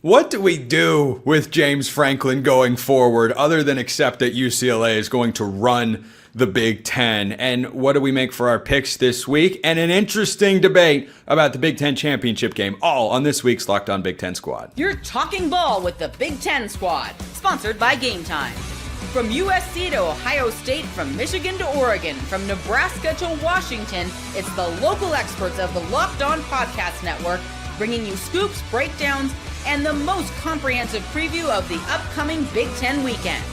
What do we do with James Franklin going forward other than accept that UCLA is going to run the Big Ten? And what do we make for our picks this week? And an interesting debate about the Big Ten championship game, all on this week's Locked On Big Ten Squad. You're talking ball with the Big Ten Squad, sponsored by Gametime. From USC to Ohio State, from Michigan to Oregon, from Nebraska to Washington, it's the local experts of the Locked On Podcast Network bringing you scoops, breakdowns, and the most comprehensive preview of the upcoming Big Ten weekend.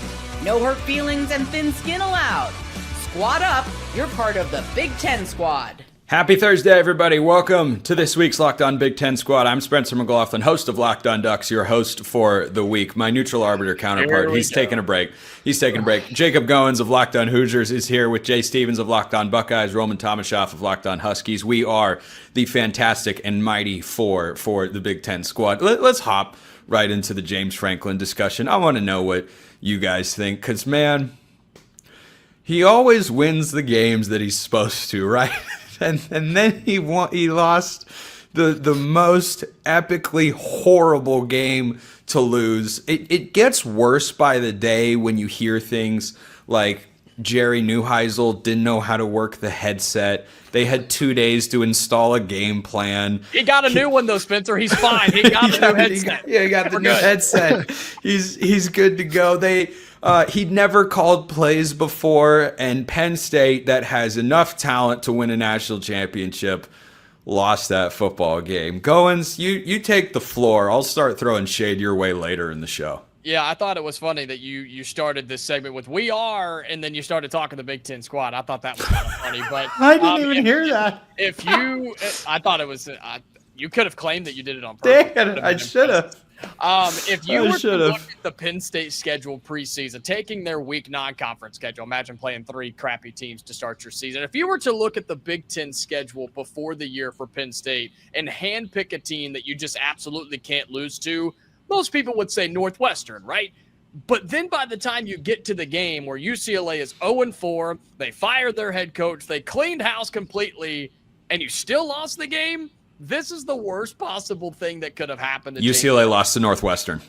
No hurt feelings and thin skin allowed. Squad up, you're part of the Big Ten Squad. Happy Thursday, everybody. Welcome to this week's Locked On Big Ten Squad. I'm Spencer McLaughlin, host of Locked On Ducks, your host for the week. My neutral arbiter counterpart, he's taking a break. Jacob Goins of Locked On Hoosiers is here with Jay Stevens of Locked On Buckeyes, Roman Tomashoff of Locked On Huskies. We are the fantastic and mighty four for the Big Ten Squad. Let's hop right into the James Franklin discussion. I want to know what you guys think, because, man, he always wins the games that he's supposed to, right? And then he lost the most epically horrible game to lose. It gets worse by the day when you hear things like Jerry Neuheisel didn't know how to work the headset. They had 2 days to install a game plan. He got a new one though, Spencer. He's fine. He got a new headset. He got the new headset. He's good to go. He'd never called plays before, and Penn State, that has enough talent to win a national championship, lost that football game. Goins, you take the floor. I'll start throwing shade your way later in the show. Yeah, I thought it was funny that you started this segment with "we are," and then you started talking the Big Ten Squad. I thought that was kind of funny, but I didn't even hear that. I thought it was. You could have claimed that you did it on purpose. Dang it, I should have. If you were to look at the Penn State schedule preseason, taking their week non-conference schedule, imagine playing 3 crappy teams to start your season. If you were to look at the Big Ten schedule before the year for Penn State and handpick a team that you just absolutely can't lose to, most people would say Northwestern, right? But then by the time you get to the game where UCLA is 0-4, they fired their head coach, they cleaned house completely, and you still lost the game, this is the worst possible thing that could have happened. UCLA lost to Northwestern.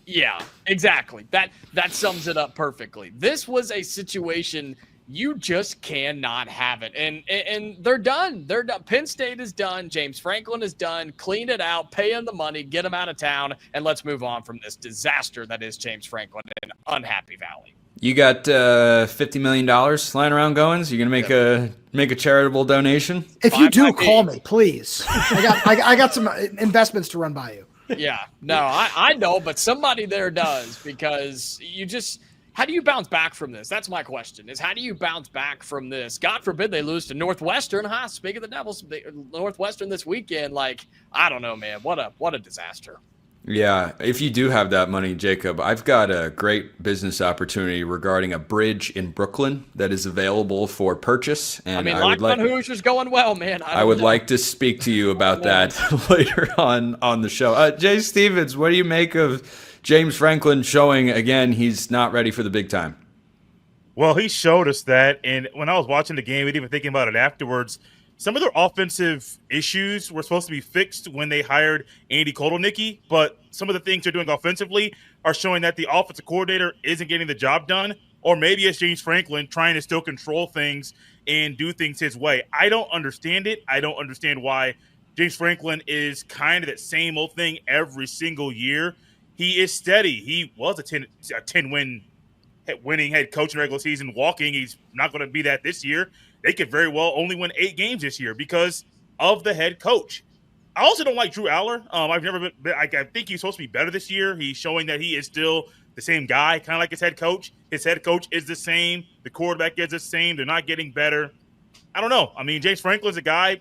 Yeah, exactly. That sums it up perfectly. This was a situation you just cannot have it. And they're done. They're done. Penn State is done. James Franklin is done. Clean it out. Pay him the money. Get him out of town. And let's move on from this disaster that is James Franklin in Unhappy Valley. You got $50 million lying around, Goins? You going to make a charitable donation? If you do, call me, please. I got some investments to run by you. Yeah, no, I know, but somebody there does, because how do you bounce back from this? That's my question, is how do you bounce back from this? God forbid they lose to Northwestern. Speak of the Devils, Northwestern this weekend. I don't know, man. What a disaster. Yeah, if you do have that money, Jacob, I've got a great business opportunity regarding a bridge in Brooklyn that is available for purchase. And I would like Hoosiers going well, man. I would like to speak to you about that later on the show. Jay Stevens, what do you make of James Franklin showing again he's not ready for the big time? Well, he showed us that, and when I was watching the game and even thinking about it afterwards, some of their offensive issues were supposed to be fixed when they hired Andy Kotelnicki, but some of the things they're doing offensively are showing that the offensive coordinator isn't getting the job done, or maybe it's James Franklin trying to still control things and do things his way. I don't understand it. I don't understand why James Franklin is kind of that same old thing every single year. He is steady. He was a 10-win winning head coach in regular season walking. He's not going to be that this year. They could very well only win 8 games this year because of the head coach. I also don't like Drew Aller. I think he's supposed to be better this year. He's showing that he is still the same guy, kind of like his head coach. His head coach is the same. The quarterback is the same. They're not getting better. I don't know. I mean, James Franklin's a guy.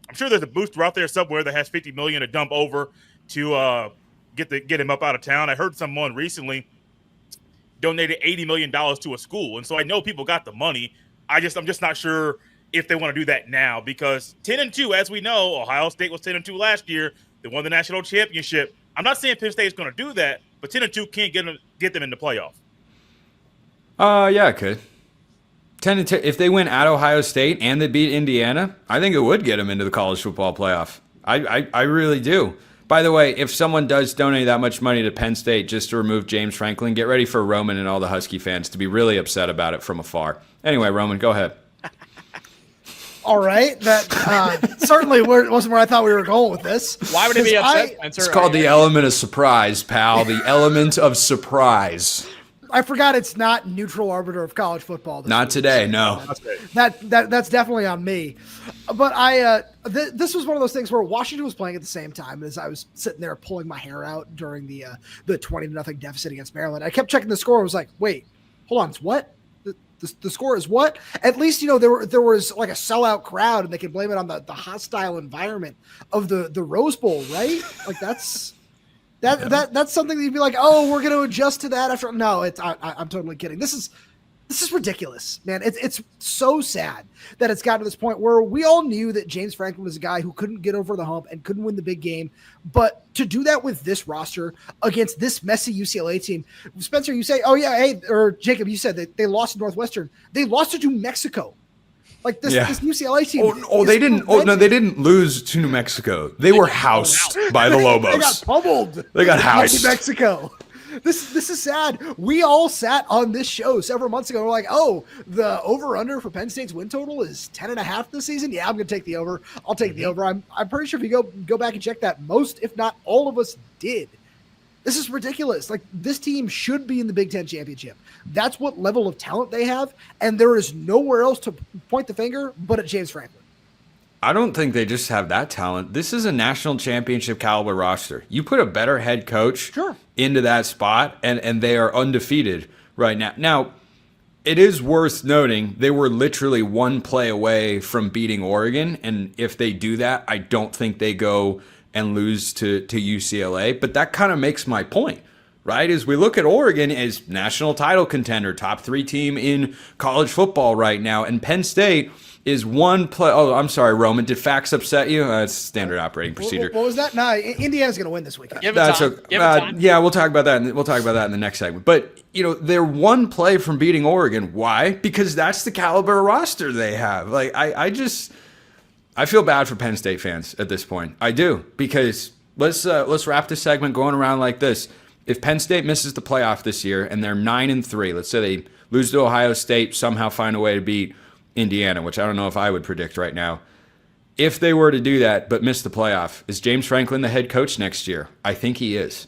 I'm sure there's a booster out there somewhere that has $50 million to dump over to get him up out of town. I heard someone recently donated $80 million to a school, and so I know people got the money. I'm just not sure if they want to do that now, because 10-2, as we know, Ohio State was 10-2 last year. They won the national championship. I'm not saying Penn State is going to do that, but 10-2 can't get them in the playoff. Yeah, it could. 10-2. If they win at Ohio State and they beat Indiana, I think it would get them into the college football playoff. I really do. By the way, if someone does donate that much money to Penn State just to remove James Franklin, get ready for Roman and all the Husky fans to be really upset about it from afar. Anyway, Roman, go ahead. All right, that certainly wasn't where I thought we were going with this. Why would it be upset? It's called the element of surprise, pal. The element of surprise. I forgot it's not neutral arbiter of college football. Not today, no. That's definitely on me. But this was one of those things where Washington was playing at the same time as I was sitting there pulling my hair out during the 20-0 deficit against Maryland. I kept checking the score. I was like, wait, hold on, it's what? The score is what? At least, there was like a sellout crowd and they could blame it on the hostile environment of the Rose Bowl, right? Like that's something that you'd be like, oh, we're going to adjust to that after. No, I'm totally kidding. This is ridiculous, man. It's so sad that it's gotten to this point where we all knew that James Franklin was a guy who couldn't get over the hump and couldn't win the big game. But to do that with this roster against this messy UCLA team, Spencer, you say, oh yeah, hey, or Jacob, you said that they lost to Northwestern. They lost to New Mexico. Like this UCLA team. They didn't. Oh no, they didn't lose to New Mexico. They were housed by the Lobos. They got pummeled. They got housed. New Mexico. This is sad. We all sat on this show several months ago. We're like, oh, the over/under for Penn State's win total is 10.5 this season. Yeah, I'm going to take the over. I'll take the over. I'm pretty sure if you go back and check that, most, if not all of us did. This is ridiculous. Like, this team should be in the Big Ten championship. That's what level of talent they have, and there is nowhere else to point the finger but at James Franklin. I don't think they just have that talent. This is a national championship caliber roster. You put a better head coach into that spot, and they are undefeated right now. Now, it is worth noting they were literally one play away from beating Oregon, and if they do that, I don't think they go and lose to UCLA. But that kind of makes my point, right? As we look at Oregon as national title contender, top 3 team in college football right now, and Penn State is one play. Oh, I'm sorry, Roman. Did facts upset you? That's standard operating procedure. What was that? No, Indiana's going to win this weekend. Yeah, we'll talk about that. We'll talk about that in the next segment. But they're one play from beating Oregon. Why? Because that's the caliber roster they have. Like I feel bad for Penn State fans at this point. I do, because let's wrap this segment going around like this. If Penn State misses the playoff this year and they're 9-3, let's say they lose to Ohio State, somehow find a way to beat Indiana, which I don't know if I would predict right now. If they were to do that but miss the playoff, is James Franklin the head coach next year? I think he is.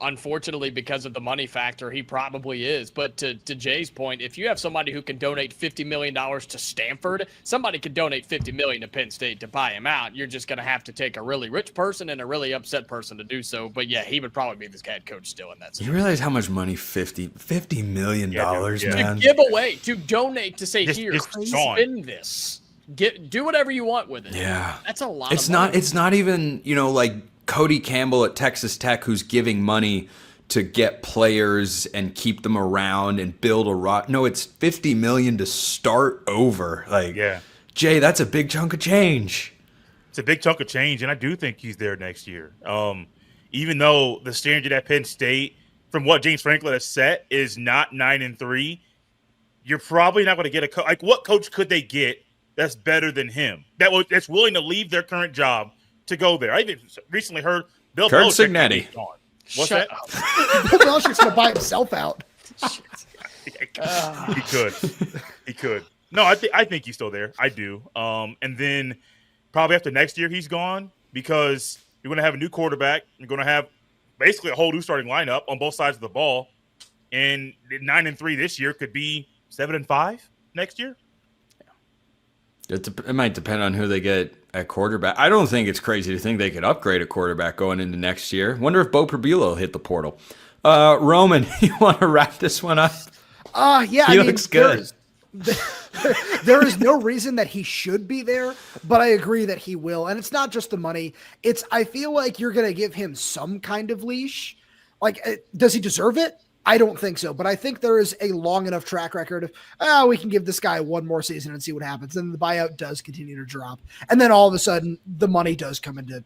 Unfortunately, because of the money factor, he probably is. But to Jay's point, if you have somebody who can donate $50 million to Stanford, somebody could donate $50 million to Penn State to buy him out. You're just going to have to take a really rich person and a really upset person to do so. But yeah, he would probably be this head coach still in that situation. You realize how much money $50 million, man? To give away, to donate, to say, here, spend this. Do whatever you want with it. Yeah. That's a lot of money. It's not even, like Cody Campbell at Texas Tech who's giving money to get players and keep them around and build a rock. No, it's $50 million to start over. Jay, that's a big chunk of change. It's a big chunk of change, and I do think he's there next year. Even though the standard at Penn State, from what James Franklin has set, is not 9-3, you're probably not going to get a coach. Like, what coach could they get that's better than him? That's willing to leave their current job to go there. I even recently heard Bill Belichick. What's that? Bill Belichick's going to buy himself out. He could. No, I think he's still there. I do. And then probably after next year, he's gone, because you're going to have a new quarterback. You're going to have basically a whole new starting lineup on both sides of the ball. And 9-3 this year could be 7-5 next year. It might depend on who they get at quarterback. I don't think it's crazy to think they could upgrade a quarterback going into next year. Wonder if Bo Perbilo will hit the portal. Roman, you want to wrap this one up? Yeah. He looks good. There is no reason that he should be there, but I agree that he will. And it's not just the money. I feel like you're going to give him some kind of leash. Like, does he deserve it? I don't think so, but I think there is a long enough track record of, we can give this guy one more season and see what happens. And the buyout does continue to drop. And then all of a sudden the money does come into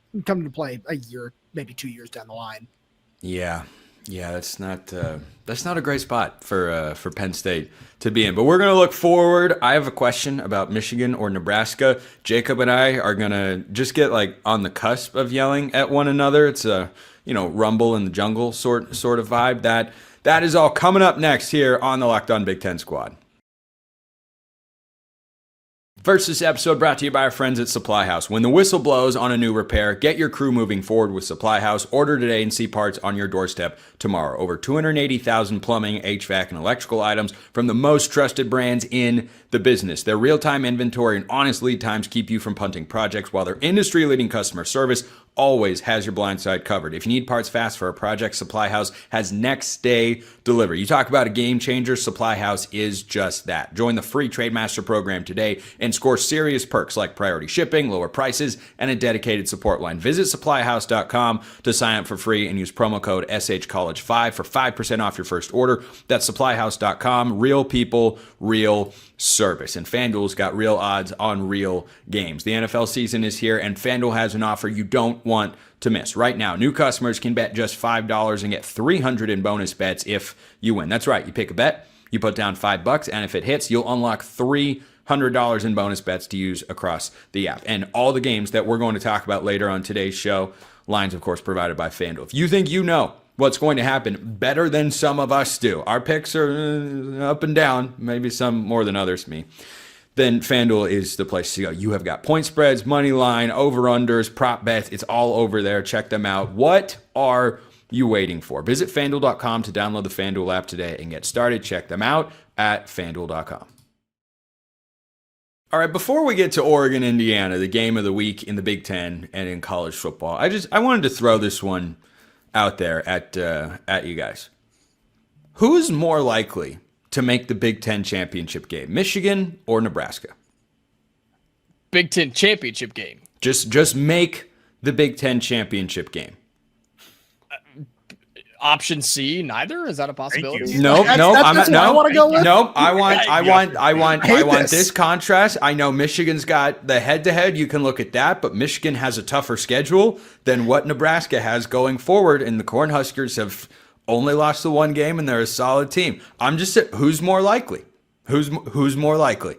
play a year, maybe 2 years down the line. Yeah. Yeah, that's not a great spot for Penn State to be in. But we're going to look forward. I have a question about Michigan or Nebraska. Jacob and I are going to just get like on the cusp of yelling at one another. It's a rumble in the jungle sort of vibe. That is all coming up next here on the Locked On Big Ten Squad. First, this episode brought to you by our friends at SupplyHouse. When the whistle blows on a new repair, get your crew moving forward with SupplyHouse. Order today and see parts on your doorstep tomorrow. Over 280,000 plumbing, HVAC, and electrical items from the most trusted brands in the business. Their real-time inventory and honest lead times keep you from punting projects, while their industry-leading customer service always has your blind side covered. If you need parts fast for a project, SupplyHouse has next day delivery. You talk about a game changer, SupplyHouse is just that. Join the free Trademaster program today and score serious perks like priority shipping, lower prices, and a dedicated support line. Visit supplyhouse.com to sign up for free and use promo code SHCollege5 for 5% off your first order. That's supplyhouse.com. Real people, real service. And FanDuel's got real odds on real games. The NFL season is here, and FanDuel has an offer you don't want to miss. Right now, new customers can bet just $5 and get $300 in bonus bets if you win. That's right. You pick a bet, you put down $5, and if it hits, you'll unlock $300 in bonus bets to use across the app. And all the games that we're going to talk about later on today's show, lines, of course, provided by FanDuel. If you think you know what's going to happen better than some of us do, our picks are up and down, maybe some more than others, then FanDuel is the place to go. You have got point spreads, money line, over-unders, prop bets. It's all over there. Check them out. What are you waiting for? Visit FanDuel.com to download the FanDuel app today and get started. Check them out at FanDuel.com. All right, before we get to Oregon, Indiana, the game of the week in the Big Ten and in college football, I wanted to throw this one out there at you guys. Who's more likely to make the Big Ten championship game, Michigan or Nebraska? Big Ten championship game. Just make the Big Ten championship game. Option C, neither. Is that a possibility? No, I want to go with. No, I want this contrast. I know Michigan's got the head-to-head. You can look at that, but Michigan has a tougher schedule than what Nebraska has going forward, and the Cornhuskers have only lost the one game, and they're a solid team. I'm just saying, who's more likely? Who's more likely?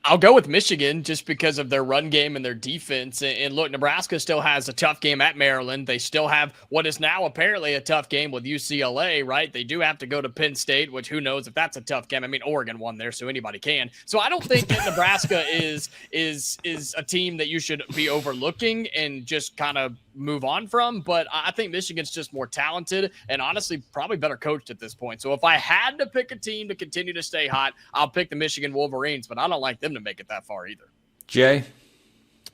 I'll go with Michigan just because of their run game and their defense. And look, Nebraska still has a tough game at Maryland. They still have what is now apparently a tough game with UCLA, right? They do have to go to Penn State, which who knows if that's a tough game. I mean, Oregon won there, so anybody can. So I don't think that Nebraska is a team that you should be overlooking and just kind of move on from. But I think Michigan's just more talented and honestly probably better coached at this point. So if I had to pick a team to continue to stay hot, I'll pick the Michigan Wolverines, but I don't like them to make it that far either. Jay?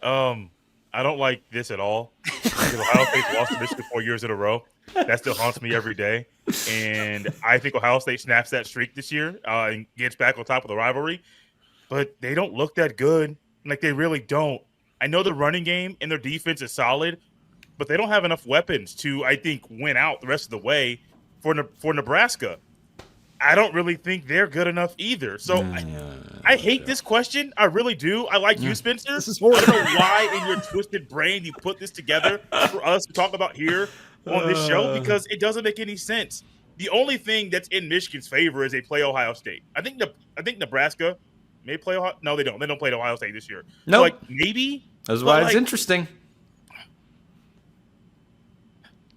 I don't like this at all. Because Ohio State's lost to Michigan 4 years in a row. That still haunts me every day. And I think Ohio State snaps that streak this year and gets back on top of the rivalry. But they don't look that good. Like, they really don't. I know the running game and their defense is solid, but they don't have enough weapons to, I think, win out the rest of the way for Nebraska. I don't really think they're good enough either. So I hate this question. I really do. I like you, Spencer. This is horrible. I don't know why in your twisted brain you put this together for us to talk about here on this show, because it doesn't make any sense. The only thing that's in Michigan's favor is they play Ohio State. I think Nebraska may play Ohio. No, they don't. They don't play Ohio State this year. No, nope. So maybe. That's why it's interesting.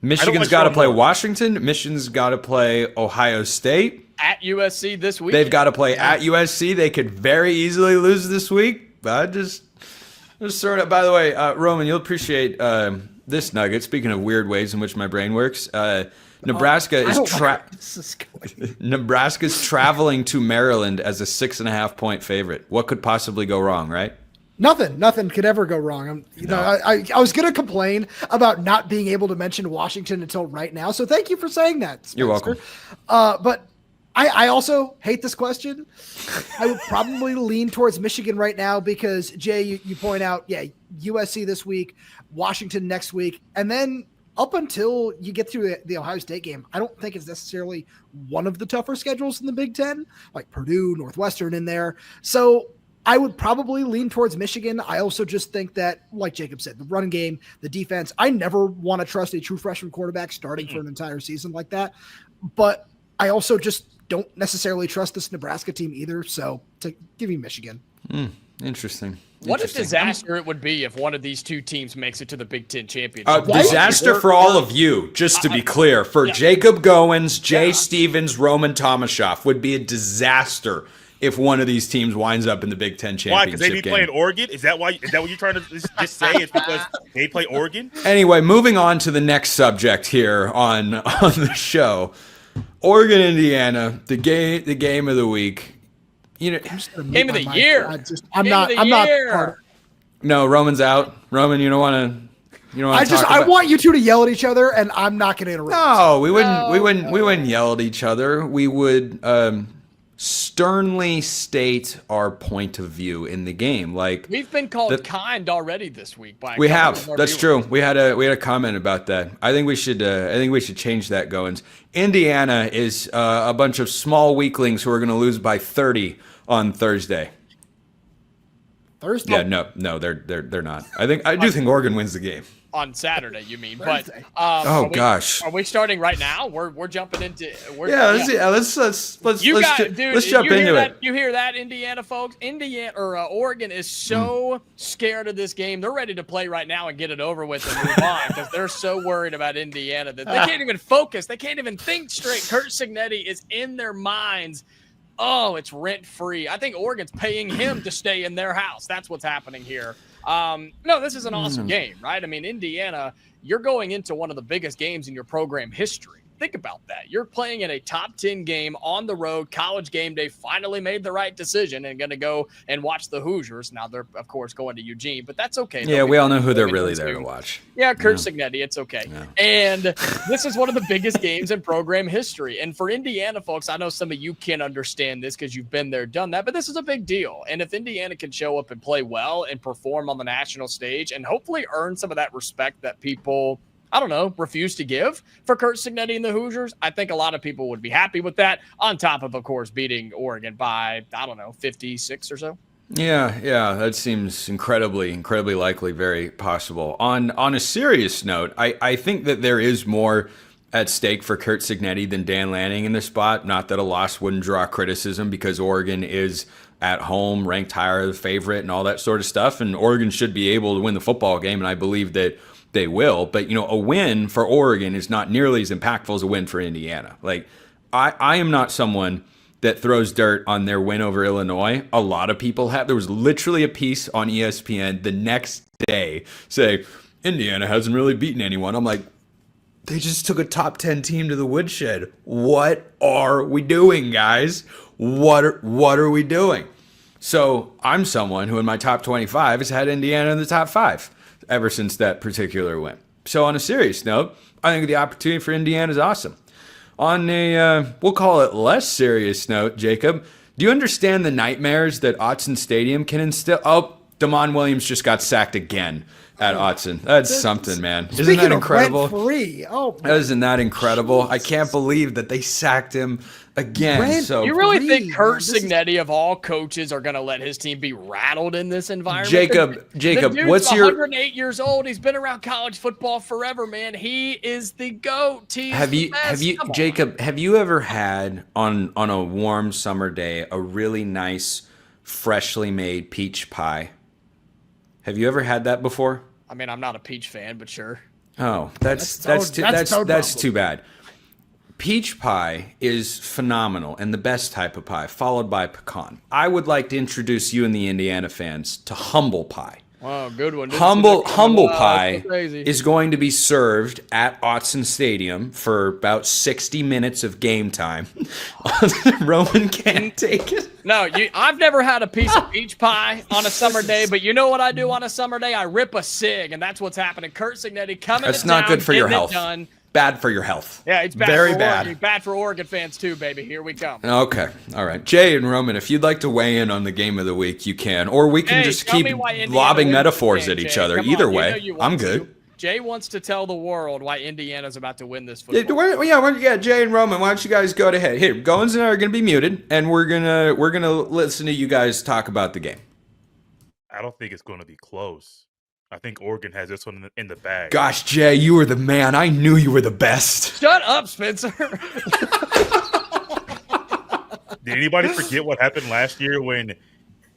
Michigan's got to play Washington. Michigan's got to play Ohio State. At USC this week. They've got to play at USC. They could very easily lose this week. But I just sort of, by the way, Roman, you'll appreciate this nugget. Speaking of weird ways in which my brain works, Nebraska's traveling to Maryland as a 6.5-point favorite. What could possibly go wrong, right? Nothing could ever go wrong. I was going to complain about not being able to mention Washington until right now. So thank you for saying that, Spencer. You're welcome. But I also hate this question. I would probably lean towards Michigan right now because, Jay, you point out, USC this week, Washington next week, and then up until you get through the Ohio State game, I don't think it's necessarily one of the tougher schedules in the Big Ten, like Purdue, Northwestern in there. So I would probably lean towards Michigan. I also just think that, like Jacob said, the running game, the defense, I never want to trust a true freshman quarterback starting for an entire season like that. But I also just don't necessarily trust this Nebraska team either. So to give you Michigan. Interesting. What a disaster it would be if one of these two teams makes it to the Big Ten championship. Disaster for all of you, just to be clear. For Jacob Goins, Jay Stevens, Roman Tomashoff would be a disaster if one of these teams winds up in the Big Ten championship. Why? Because they be playing Oregon? Is that what you're trying to just say? It's because they play Oregon? Anyway, moving on to the next subject here on the show. Oregon, Indiana, the game of the week. You know, game of the year. I'm not part of. No, Roman's out. Roman, you don't want to. I want you two to yell at each other, and I'm not going to interrupt. No, we wouldn't yell at each other. We would sternly state our point of view in the game. Like, we've been called kind already this week by. We have. That's true. We had a comment about that. I think we should change that. Goins. Indiana is a bunch of small weaklings who are going to lose by 30 on Thursday. Thursday? Yeah, no, they're not. I do think Oregon wins the game. On Saturday, you mean? Thursday. But gosh, are we starting right now? We're jumping into. Let's jump into it. You hear that, Indiana folks? Oregon is so scared of this game. They're ready to play right now and get it over with and move on because they're so worried about Indiana that they can't even focus. They can't even think straight. Kurt Cignetti is in their minds. Oh, it's rent free. I think Oregon's paying him to stay in their house. That's what's happening here. No, this is an awesome game, right? I mean, Indiana, you're going into one of the biggest games in your program history. Think about that. You're playing in a top 10 game on the road. College Game Day finally made the right decision and going to go and watch the Hoosiers. Now they're, of course, going to Eugene, but that's okay. Yeah, we all know who they're really there to watch. Yeah, Kurt Cignetti, it's okay. Yeah. And this is one of the biggest games in program history. And for Indiana folks, I know some of you can't understand this because you've been there, done that, but this is a big deal. And if Indiana can show up and play well and perform on the national stage and hopefully earn some of that respect that people – refuse to give for Kurt Cignetti and the Hoosiers, I think a lot of people would be happy with that, on top of course, beating Oregon by, 56 or so. Yeah, that seems incredibly likely, very possible. On a serious note, I think that there is more at stake for Kurt Cignetti than Dan Lanning in this spot. Not that a loss wouldn't draw criticism because Oregon is at home, ranked higher, the favorite, and all that sort of stuff, and Oregon should be able to win the football game, and I believe that they will, but a win for Oregon is not nearly as impactful as a win for Indiana. Like, I am not someone that throws dirt on their win over Illinois. A lot of people have. There was literally a piece on ESPN the next day saying Indiana hasn't really beaten anyone. I'm like, they just took a top 10 team to the woodshed. What are we doing, guys? What are we doing? So I'm someone who in my top 25 has had Indiana in the top 5. Ever since that particular win. So on a serious note, I think the opportunity for Indiana is awesome. On a, we'll call it less serious note, Jacob, do you understand the nightmares that Autzen Stadium can instill? Oh, Damon Williams just got sacked again at Autzen. That's something, man. Isn't that incredible? Isn't that incredible? I can't believe that they sacked him again. You really think Kurt Cignetti of all coaches are going to let his team be rattled in this environment? Jacob, the what's your 108 years old? He's been around college football forever, man. He is the GOAT. Have you ever had on a warm summer day a really nice freshly made peach pie? Have you ever had that before? I mean, I'm not a peach fan, but sure. Oh, that's too bad. Peach pie is phenomenal and the best type of pie, followed by pecan. I would like to introduce you and the Indiana fans to humble pie. Wow, good one. Humble pie is going to be served at Autzen Stadium for about 60 minutes of game time. Roman can't take it. No, I've never had a piece of peach pie on a summer day, but you know what I do on a summer day? I rip a cig, and that's what's happening. Kurt Cignetti coming That's to not town, good for your health. Done. Bad for your health. Yeah, it's bad Very for bad. Oregon. Bad for Oregon fans too, baby. Here we come. Okay. All right. Jay and Roman, if you'd like to weigh in on the game of the week, you can. Or we can just keep lobbing metaphors at each other. Either way, I'm good. Jay wants to tell the world why Indiana's about to win this football. Jay and Roman, why don't you guys go ahead? Here, Goins and I are going to be muted, and we're gonna listen to you guys talk about the game. I don't think it's going to be close. I think Oregon has this one in the bag. Gosh, Jay, you were the man. I knew you were the best. Shut up, Spencer. Did anybody forget what happened last year when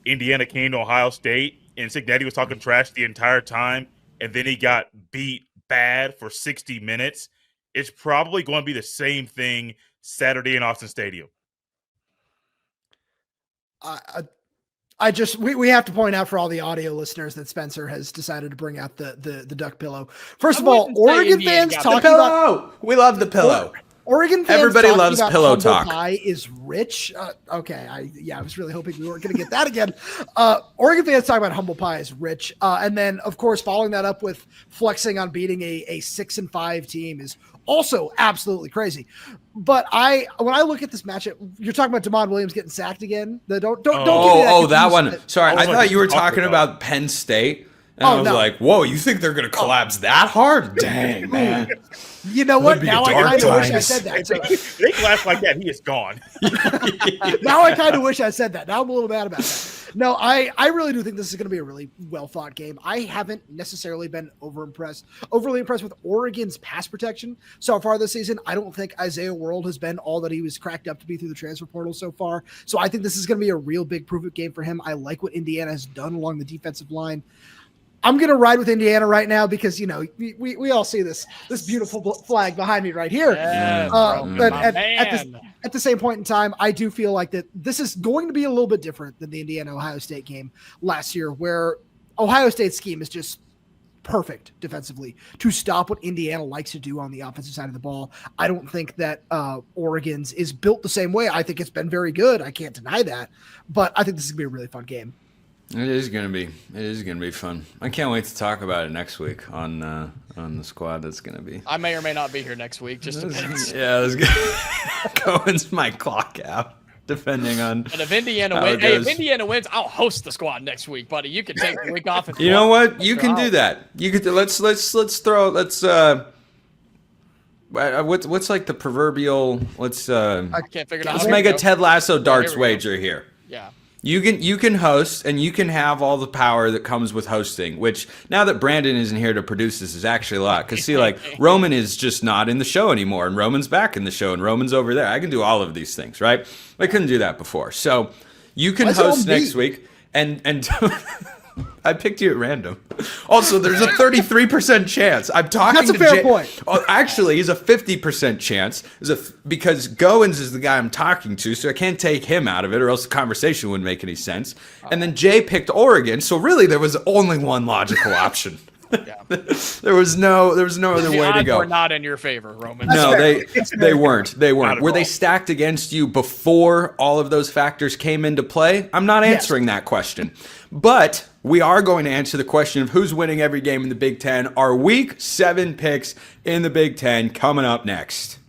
Indiana came to Ohio State and Cincinnati was talking trash the entire time, and then he got beat bad for 60 minutes? It's probably going to be the same thing Saturday in Austin Stadium. We have to point out for all the audio listeners that Spencer has decided to bring out the duck pillow. First of all, Oregon fans talking about we love the pillow. Oregon fans Everybody talking loves about pillow humble talk. pie is rich. Okay, I was really hoping we weren't going to get that again. Oregon fans talking about humble pie is rich, and then of course following that up with flexing on beating a 6-5 team is also absolutely crazy. But when I look at this matchup, you're talking about Damon Williams getting sacked again. Don't give me that one. Sorry, I thought you were talking about Penn State. And I was like, whoa, you think they're going to collapse that hard? Dang, man. You know what? Now I kind of wish I said that. So. They collapse like that, he is gone. Now I kind of wish I said that. Now I'm a little mad about that. No, I really do think this is going to be a really well-fought game. I haven't necessarily been overly impressed with Oregon's pass protection so far this season. I don't think Isaiah World has been all that he was cracked up to be through the transfer portal so far. So I think this is going to be a real big prove-it game for him. I like what Indiana has done along the defensive line. I'm going to ride with Indiana right now because, you know, we all see this beautiful flag behind me right here. But at the same point in time, I do feel like that this is going to be a little bit different than the Indiana-Ohio State game last year, where Ohio State's scheme is just perfect defensively to stop what Indiana likes to do on the offensive side of the ball. I don't think that Oregon's is built the same way. I think it's been very good. I can't deny that. But I think this is going to be a really fun game. It is gonna be fun. I can't wait to talk about it next week on the squad. That's gonna be. I may or may not be here next week. Just depends. Yeah, Cohen's my clock out, depending on. And if Indiana wins, I'll host the squad next week, buddy. You can take the week off. You know what? You can do that. You could. Let's throw. What's like the proverbial? I can't figure it out. Let's make a Ted Lasso darts wager here. Yeah. You can host, and you can have all the power that comes with hosting, which now that Brandon isn't here to produce this is actually a lot. Because see, like, Roman is just not in the show anymore, and Roman's back in the show, and Roman's over there. I can do all of these things, right? I couldn't do that before. So you can host next week, and I picked you at random. Also, there's a 33% chance. I'm talking to Jay. That's a fair point. Oh, actually, he's a 50% chance. Because Goins is the guy I'm talking to, so I can't take him out of it, or else the conversation wouldn't make any sense. And then Jay picked Oregon, so really there was only one logical option. Yeah. There was no other way to go. We're not in your favor, Roman. No, they weren't. They weren't. Were they stacked against you before all of those factors came into play? I'm not answering that question. But we are going to answer the question of who's winning every game in the Big Ten. Our Week 7 picks in the Big Ten coming up next.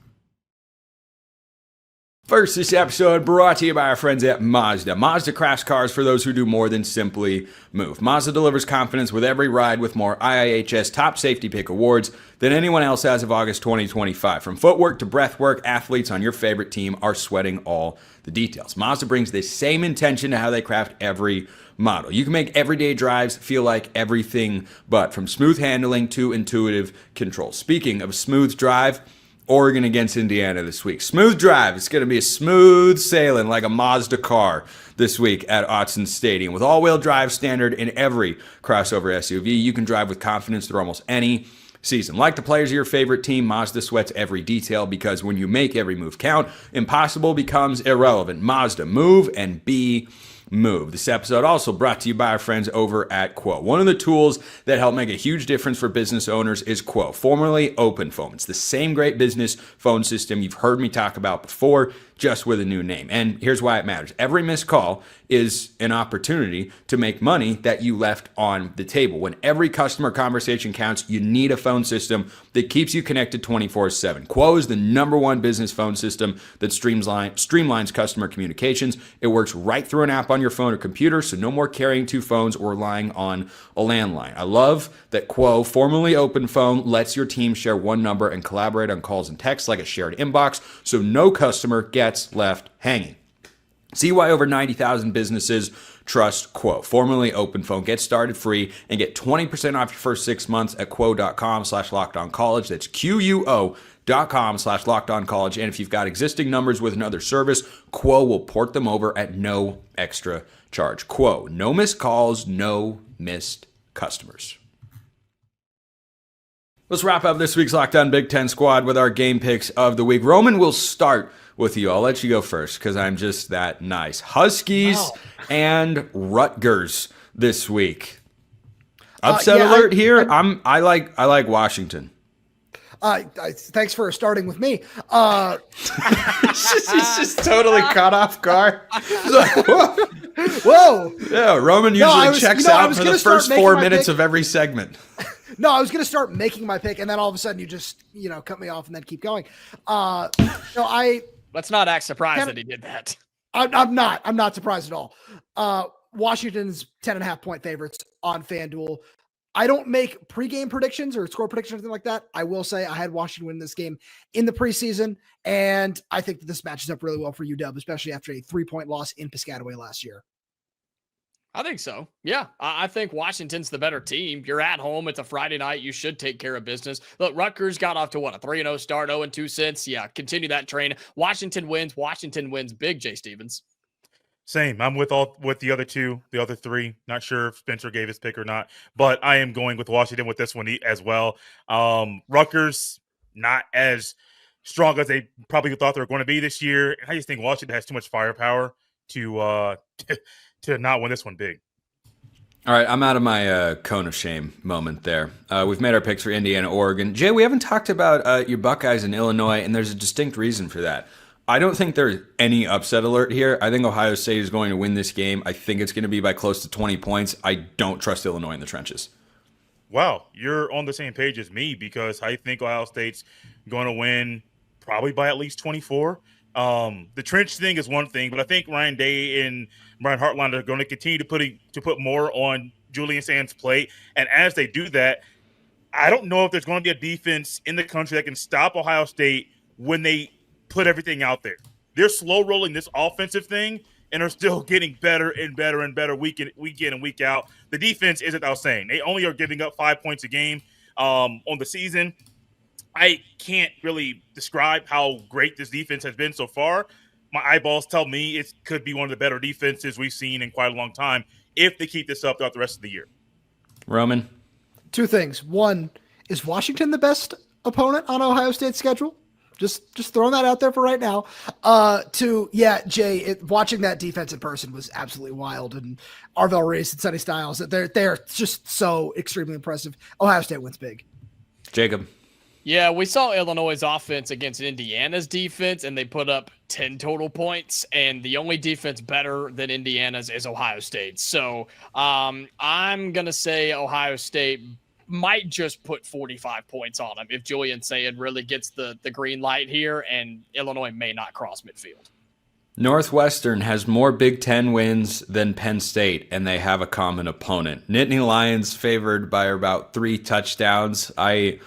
First, this episode brought to you by our friends at Mazda. Mazda crafts cars for those who do more than simply move. Mazda delivers confidence with every ride with more IIHS top safety pick awards than anyone else as of August 2025. From footwork to breathwork, athletes on your favorite team are sweating all the details. Mazda brings this same intention to how they craft every model. You can make everyday drives feel like everything but, from smooth handling to intuitive control. Speaking of smooth drive, Oregon against Indiana this week. Smooth drive. It's going to be a smooth sailing like a Mazda car this week at Autzen Stadium. With all-wheel drive standard in every crossover SUV, you can drive with confidence through almost any season. Like the players of your favorite team, Mazda sweats every detail because when you make every move count, impossible becomes irrelevant. Mazda, move and be move. This episode also brought to you by our friends over at Quo. One of the tools that help make a huge difference for business owners is Quo, formerly OpenPhone. It's the same great business phone system you've heard me talk about before, just with a new name. And here's why it matters. Every missed call is an opportunity to make money that you left on the table. When every customer conversation counts, you need a phone system that keeps you connected 24/7. Quo is the #1 business phone system that streamlines customer communications. It works right through an app on your phone or computer, so no more carrying two phones or relying on a landline. I love that Quo, formerly OpenPhone, lets your team share one number and collaborate on calls and texts like a shared inbox, so no customer gets left hanging. See why over 90,000 businesses Trust Quo, formerly OpenPhone. Get started free and get 20% off your first 6 months at quo.com/lockedoncollege. That's QUO.com/lockedoncollege. And if you've got existing numbers with another service, Quo will port them over at no extra charge. Quo, no missed calls, no missed customers. Let's wrap up this week's Locked On Big Ten Squad with our game picks of the week. Roman, will start with you. I'll let you go first because I'm just that nice. Huskies and Rutgers this week. Upset alert here. I like Washington. Thanks for starting with me. He's just totally caught off guard. Whoa. Yeah, Roman usually checks out for the first 4 minutes of every segment. No, I was going to start making my pick, and then all of a sudden you just, cut me off and then keep going. Let's not act surprised that he did that. I'm not surprised at all. Washington's 10.5 point favorites on FanDuel. I don't make pregame predictions or score predictions or anything like that. I will say I had Washington win this game in the preseason, and I think that this matches up really well for UW, especially after a 3-point loss in Piscataway last year. I think so. Yeah, I think Washington's the better team. You're at home. It's a Friday night. You should take care of business. Look, Rutgers got off to a 3-0 start, 0-2 since. Yeah, continue that train. Washington wins. Washington wins big, Jay Stevens. Same. I'm with the other three. Not sure if Spencer gave his pick or not, but I am going with Washington with this one as well. Rutgers, not as strong as they probably thought they were going to be this year. I just think Washington has too much firepower to not win this one big. All right, I'm out of my cone of shame moment there. We've made our picks for Indiana, Oregon. Jay, we haven't talked about your Buckeyes in Illinois, and there's a distinct reason for that. I don't think there's any upset alert here. I think Ohio State is going to win this game. I think it's going to be by close to 20 points. I don't trust Illinois in the trenches. Wow, you're on the same page as me because I think Ohio State's going to win probably by at least 24. The trench thing is one thing, but I think Ryan Day and Brian Hartline are going to continue to put more on Julian Sands' plate. And as they do that, I don't know if there's going to be a defense in the country that can stop Ohio State when they put everything out there. They're slow rolling this offensive thing and are still getting better and better and better week in and week out. The defense isn't outsane. They only are giving up 5 points a game on the season. I can't really describe how great this defense has been so far. My eyeballs tell me it could be one of the better defenses we've seen in quite a long time if they keep this up throughout the rest of the year. Roman? 2 things. One, is Washington the best opponent on Ohio State's schedule? Just throwing that out there for right now. 2, Jay, watching that defense in person was absolutely wild. And Arvell Reese and Sonny Styles, they're just so extremely impressive. Ohio State wins big. Jacob? Yeah, we saw Illinois' offense against Indiana's defense, and they put up 10 total points, and the only defense better than Indiana's is Ohio State. So I'm going to say Ohio State might just put 45 points on them if Julian Sand really gets the green light here, and Illinois may not cross midfield. Northwestern has more Big Ten wins than Penn State, and they have a common opponent. Nittany Lions favored by about 3 touchdowns. I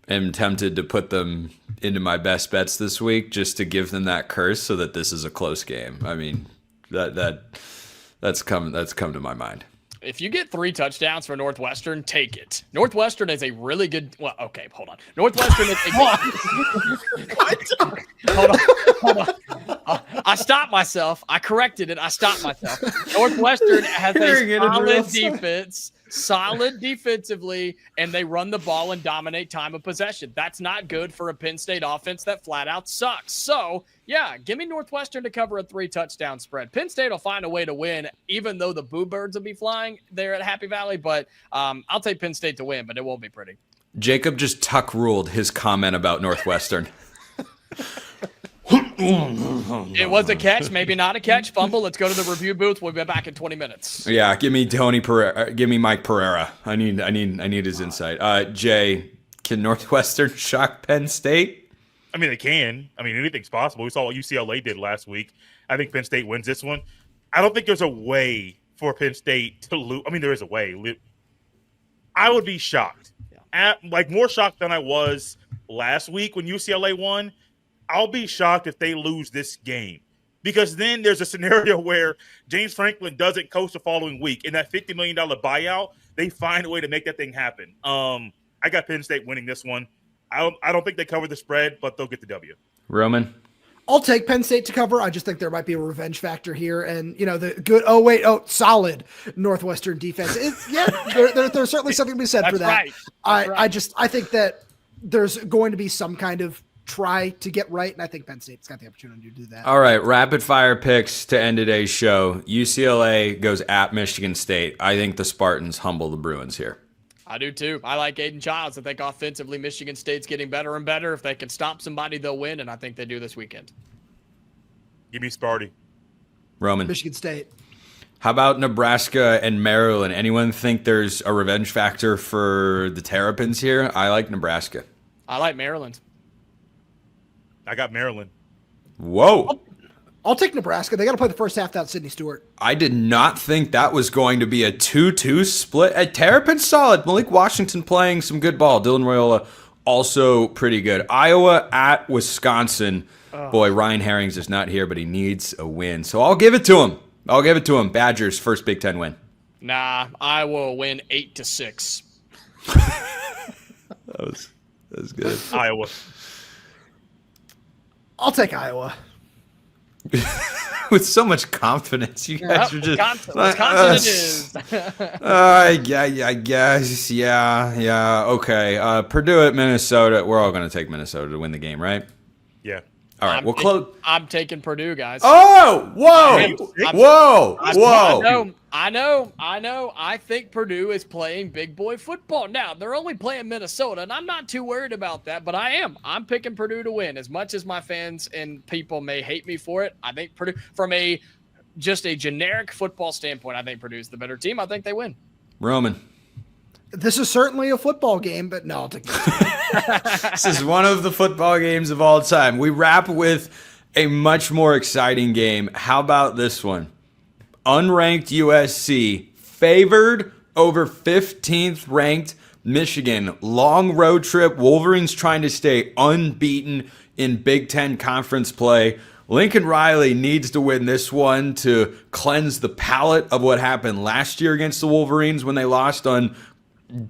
am tempted to put them into my best bets this week just to give them that curse so that this is a close game. I mean, that's come to my mind. If you get 3 touchdowns for Northwestern, take it. Northwestern is a really good. Well, okay, hold on. Northwestern is a hold on. I stopped myself. I corrected it. I stopped myself. Northwestern has a solid defense, solid defensively, and they run the ball and dominate time of possession. That's not good for a Penn State offense that flat out sucks. So, yeah, give me Northwestern to cover a 3-touchdown spread. Penn State will find a way to win, even though the Boo Birds will be flying there at Happy Valley. But I'll take Penn State to win, but it won't be pretty. Jacob just tuck ruled his comment about Northwestern. It was a catch, maybe not a catch. Fumble. Let's go to the review booth. We'll be back in 20 minutes. Yeah, give me Tony Pereira. Give me Mike Pereira. I need his insight. Jay, can Northwestern shock Penn State? I mean, they can. I mean, anything's possible. We saw what UCLA did last week. I think Penn State wins this one. I don't think there's a way for Penn State to lose. I mean, there is a way. I would be shocked. More shocked than I was last week when UCLA won. I'll be shocked if they lose this game. because then there's a scenario where James Franklin doesn't coach the following week. In that $50 million buyout, they find a way to make that thing happen. I got Penn State winning this one. I don't think they cover the spread, but they'll get the W. Roman? I'll take Penn State to cover. I just think there might be a revenge factor here. And, solid Northwestern defense. There's certainly something to be said for that. Right. I think that there's going to be some kind of try to get right, and I think Penn State's got the opportunity to do that. All right, rapid fire picks to end today's show. UCLA goes at Michigan State. I think the Spartans humble the Bruins here. I do too. I like Aiden Childs. I think offensively Michigan State's getting better and better. If they can stop somebody, they'll win, and I think they do this weekend. Give me Sparty. Roman? Michigan State. How about Nebraska and Maryland? Anyone think there's a revenge factor for the Terrapins here? I like Nebraska. I like Maryland. I got Maryland. Whoa. I'll take Nebraska. They got to play the first half without Sidney Stewart. I did not think that was going to be a 2-2 split. At Terrapin's solid. Malik Washington playing some good ball. Dylan Royola also pretty good. Iowa at Wisconsin. Boy, Ryan Herrings is not here, but he needs a win. So I'll give it to him. Badgers, first Big Ten win. Nah, Iowa will win 8-6. That was good. Iowa. I'll take Iowa. With so much confidence, you guys are just Wisconsin it is. I guess, yeah, okay. Purdue at Minnesota. We're all going to take Minnesota to win the game, right? Yeah. All right, we'll close. I'm taking Purdue, guys. Oh, whoa. I know. I think Purdue is playing big boy football. Now, they're only playing Minnesota, and I'm not too worried about that, but I am. I'm picking Purdue to win. As much as my fans and people may hate me for it, I think Purdue, from just a generic football standpoint, I think Purdue's the better team. I think they win. Roman. This is certainly a football game, but no, I'll take This is one of the football games of all time. We wrap with a much more exciting game. How about this one? Unranked USC favored over 15th ranked Michigan. Long road trip. Wolverines trying to stay unbeaten in Big Ten conference play. Lincoln Riley needs to win this one to cleanse the palate of what happened last year against the Wolverines when they lost on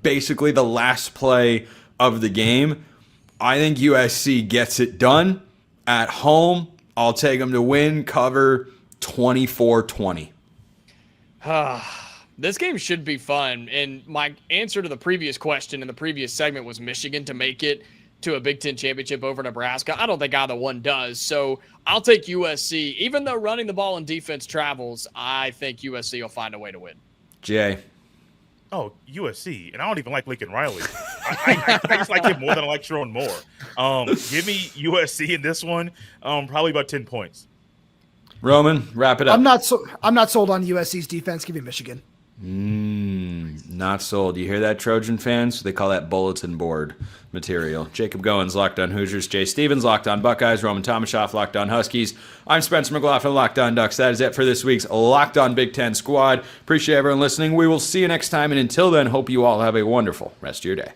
basically the last play of the game. I think USC gets it done at home. I'll take them to win, cover 24-20. This game should be fun. And my answer to the previous question in the previous segment was Michigan to make it to a Big Ten championship over Nebraska. I don't think either one does. So I'll take USC. Even though running the ball and defense travels, I think USC will find a way to win. Jay. Oh, USC. And I don't even like Lincoln Riley. I just like him more than I like Sharon Moore. Give me USC in this one, probably about 10 points. Roman, wrap it up. I'm not sold on USC's defense. Give me Michigan. Not sold. You hear that, Trojan fans? They call that bulletin board material. Jacob Goins, Locked On Hoosiers. Jay Stevens, Locked On Buckeyes. Roman Tomashoff, Locked On Huskies. I'm Spencer McLaughlin, Locked On Ducks. That is it for this week's Locked On Big Ten Squad. Appreciate everyone listening. We will see you next time, and until then, hope you all have a wonderful rest of your day.